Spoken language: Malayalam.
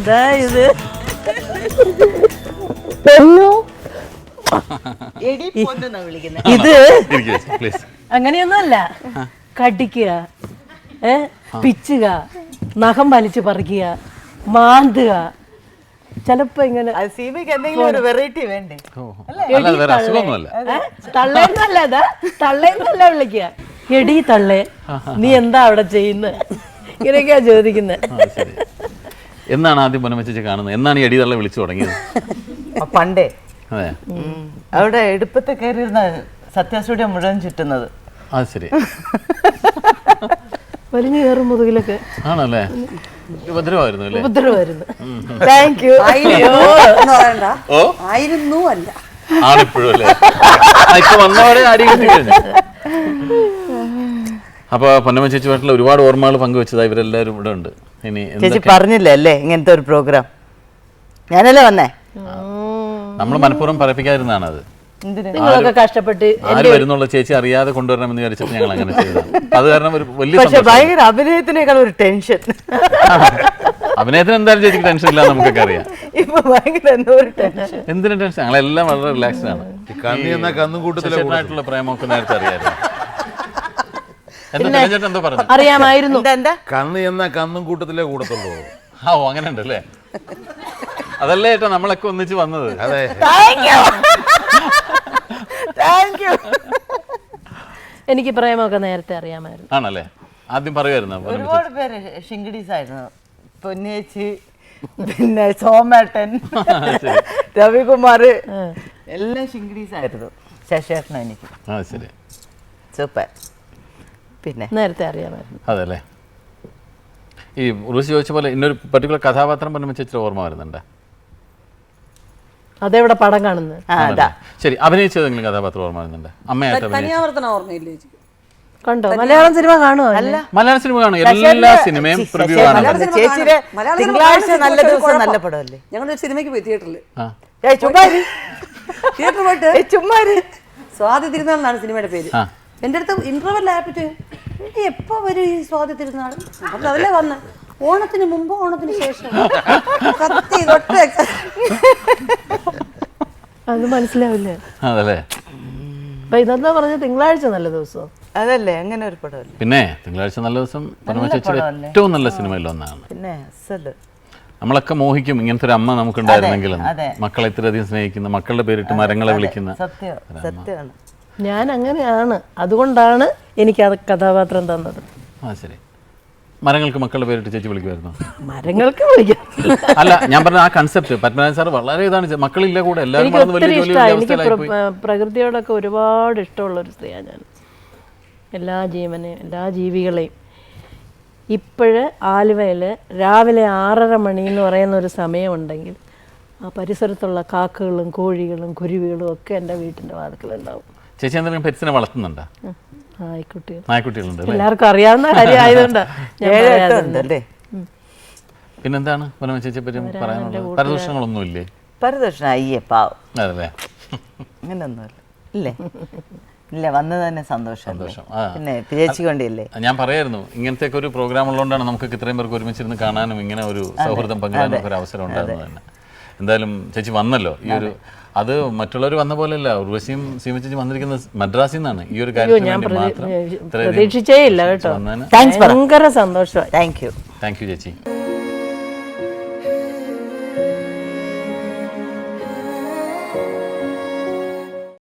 എന്താ ഇത്? ഇത് അങ്ങനെയൊന്നുമല്ല. കടിക്കുക, പിച്ചുക, നഖം വലിച്ചു പറിക്കുക, മാന്തുക. ചിലപ്പോ ഇങ്ങനെ വെറൈറ്റി വേണ്ടേ? തള്ളേന്നല്ല വിളിക്കുക. എടി തള്ളേ, നീ എന്താ അവിടെ ചെയ്യുന്നത്? ഇങ്ങനെയൊക്കെയാ ചോദിക്കുന്നത്. എന്നാണ് ആദ്യം പൊന്നമ്മച്ചി കാണുന്നത്? എന്നാണ് ഈ എടി തള്ള വിളിച്ചു തുടങ്ങിയത്? പണ്ടേ അതെ, അവിടെ എടുപ്പത്തെ കയറിയിരുന്ന സത്യാസൂര്യ മുഴുവൻ ചുറ്റുന്നത്. അത് ശരി. വലിഞ്ഞു കയറും മുതുകിലൊക്കെ. ആണല്ലേ? ഉപദ്രവമായിരുന്നു അല്ലേ? ഉപദ്രവമായിരുന്നു. Thank you. ആയിരുന്നു അല്ല, ആണിപ്പോഴും അല്ലേ? ഇപ്പൊ വന്നവരെ അടി കിട്ടി കഴിഞ്ഞു. അപ്പൊ പൊന്നമ്മ ചേച്ചിയുമായിട്ടുള്ള ഒരുപാട് ഓർമ്മകൾ പങ്കുവെച്ചതാ ഇവരെല്ലാവരും ഇവിടെ ഉണ്ട്. ഇനി ചേച്ചി പറഞ്ഞില്ലേ അല്ലേ ഇങ്ങനത്തെ ഒരു പ്രോഗ്രാം? ഞാനല്ലേ വന്നേ. നമ്മൾ മനഃപൂർവ്വം പറയിപ്പിക്കാതിരുന്നാണ് അത്. നിങ്ങളൊക്കെ കഷ്ടപ്പെട്ട് ആര് വരുന്നുള്ള ചേച്ചി അറിയാതെ കൊണ്ടുവരണമെന്ന് വിചാരിച്ചപ്പോൾ ഞങ്ങൾ അങ്ങനെ ചെയ്തതാണ്. അത് കാരണം ഒരു വലിയ പക്ഷെ ഭയങ്കര അഭിനയത്തിനേക്കാൾ ഒരു ടെൻഷൻ. അഭിനയത്തിന് എന്തായാലും ചേച്ചിക്ക് ടെൻഷൻ ഇല്ല, നമുക്കൊക്കെ അറിയാം. ഇപ്പൊ ഭയങ്കര എന്തോ ഒരു ടെൻഷൻ. എന്തിനും ടെൻഷൻ? ഞങ്ങളെല്ലാം വളരെ റിലാക്സ്ഡ് ആണ്. കണ്ണുകൂട്ടത്തിലായിട്ടുള്ള പ്രേമമൊക്കെ നേരത്തെ അറിയായിരുന്നു. എന്തോ പറഞ്ഞു? അറിയാമായിരുന്നു. കണ്ണ് എന്ന കന്നും കൂട്ടത്തിലേ കൂടത്തുള്ളൂ. ഓ, അങ്ങനെ ഉണ്ടല്ലേ? അതല്ലേ ഏട്ടാ നമ്മളൊക്കെ ഒന്നിച്ച് വന്നത്. അതെ, എനിക്ക് പ്രേമമൊക്കെ നേരത്തെ അറിയാമായിരുന്നു. ആണല്ലേ? ആദ്യം പറയുമായിരുന്നു. ഒരുപാട് പേര് ഷിങ്കിഡീസ് ആയിരുന്നു. പൊന്നേച്ചി, പിന്നെ സോമേട്ടൻ, രവികുമാർ, എല്ലാം ഷിങ്കിഡീസ് ആയിരുന്നു. ശശേഷനും എനിക്ക്. ആ, ശരി, സൂപ്പർ. പിന്നെ നേരത്തെ അറിയാമായിരുന്നു. അതല്ലേ? ഈ ഉർവശി ചോദിച്ച പോലെ ഇന്നൊരു പർട്ടിക്കുലർ കഥാപാത്രം പൊന്നമ്മ ചേച്ചിയുടെ ഓർമ്മ വരുന്നുണ്ട്? അതെവിടെ പടം കാണുന്നത്? ശരി, അഭിനയിച്ചതെങ്കിലും കഥാപാത്രം ഓർമ്മ വരുന്നുണ്ട്? അമ്മയായിട്ട് തനിയാവർത്തനം ഓർമ്മയില്ലേ? കണ്ടോ? മലയാളം സിനിമ കാണുമോ? അല്ല, മലയാള സിനിമ കാണും. എല്ലാ സിനിമയും പ്രിവ്യൂ ആണ്. ചേച്ചിയുടെ തിങ്കളാഴ്ച നല്ല ദിവസം നല്ല പടമല്ലേ? ഞങ്ങളൊരു സിനിമയ്ക്ക് പോയി തിയേറ്ററിൽ. തിയേറ്ററിൽ പോയിട്ട് സ്വാതി തിരുനാളെന്നാണ് സിനിമയുടെ പേര്. എൻ്റെ അടുത്ത് ഇന്റർവെൽ ആയിട്ട് എപ്പോ വരും ഈ സ്വാതി തിരുനാൾ? അപ്പം അതല്ലേ വന്ന് ഓണത്തിന് മുമ്പ് ഓണത്തിന് ശേഷം. അത് മനസ്സിലാവില്ലേ? അതല്ലേ? അപ്പൊ ഇതെന്താ പറഞ്ഞ തിങ്കളാഴ്ച നല്ല ദിവസം? അതല്ലേ, അങ്ങനെ ഒരു പടമല്ലേ? പിന്നെ തിങ്കളാഴ്ച നല്ല ദിവസം പൊന്നമ്മ ചേച്ചിയുടെ ഏറ്റവും നല്ല സിനിമയിൽ ഒന്നാണ്. പിന്നെ നമ്മളൊക്കെ മോഹിക്കും ഇങ്ങനത്തെ ഒരു അമ്മ നമുക്കുണ്ടായിരുന്നെങ്കിലും. മക്കളെ ഇത്രയധികം സ്നേഹിക്കുന്ന, മക്കളുടെ പേരിട്ട് മരങ്ങളെ വിളിക്കുന്ന. സത്യമാണ്. ഞാൻ അങ്ങനെയാണ്, അതുകൊണ്ടാണ് എനിക്ക് ആ കഥാപാത്രം തന്നത്. ആ, ശരി. മരങ്ങൾക്ക് മക്കളുടെ പേരിട്ട് ചേച്ചി വിളിക്കുമായിരുന്നു? മരങ്ങൾക്ക് വിളിക്കാം. അല്ല, ഞാൻ പറഞ്ഞ ആ കൺസെപ്റ്റ് പത്മനാഭൻ സാർ വളരെ ഇതാണ്. മക്കളില്ല കൂടെ, എല്ലാവരും എനിക്ക് പ്രകൃതിയോടൊക്കെ ഒരുപാട് ഇഷ്ടമുള്ളൊരു സ്ത്രീയാണ് ഞാൻ. എല്ലാ ജീവനെയും എല്ലാ ജീവികളെയും. ഇപ്പോഴ് ആലുവയിൽ രാവിലെ 6:30 മണി എന്ന് പറയുന്ന ഒരു സമയമുണ്ടെങ്കിൽ ആ പരിസരത്തുള്ള കാക്കകളും കോഴികളും കുരുവികളും ഒക്കെ എൻ്റെ വീട്ടിൻ്റെ വാതിക്കലുണ്ടാവും. ചേച്ചി എന്തെങ്കിലും പെറ്റ്സിനെ വളർത്തുന്നുണ്ടോ? നായ്ക്കുട്ടികളുണ്ട്. എല്ലാവർക്കും അറിയാവുന്ന കാര്യം ആയതുകൊണ്ടാണ്. പിന്നെന്താണ് പൊന്നമ്മ ചേച്ചിയെ പറ്റി പറയാനുള്ളത്? പരദൂഷണങ്ങളൊന്നും ഇല്ലേ? പരദൂഷണം അയ്യേ പാവം. അതല്ലേ? അങ്ങനെയൊന്നുമില്ല. ഇല്ലേ? ഇല്ല, വന്നത് തന്നെ സന്തോഷം. പിന്നെ ചേച്ചി കൊണ്ടില്ലേ? ഞാൻ പറയായിരുന്നു ഇങ്ങനത്തെ ഒരു പ്രോഗ്രാം ഉള്ളതുകൊണ്ടാണ് നമുക്ക് ഇത്രയും പേർക്ക് ഒരുമിച്ചിരുന്ന് കാണാനും ഇങ്ങനെ ഒരു സൗഹൃദം പങ്കിടാനും ഒരു അവസരം ഉണ്ടാകുന്നത് തന്നെ. എന്തായാലും ചേച്ചി വന്നല്ലോ. ഈ ഒരു അത് മറ്റുള്ളവർ വന്ന പോലെയല്ല. ഉർവശിയും സീമ ചേച്ചി വന്നിരിക്കുന്നത് മദ്രാസിൽ നിന്നാണ്. ഈ ഒരു കാര്യത്തിന് മാത്രം പ്രതീക്ഷിച്ചേ ഇല്ല കേട്ടോ. ഭയങ്കര സന്തോഷം. താങ്ക് യു ചേച്ചി.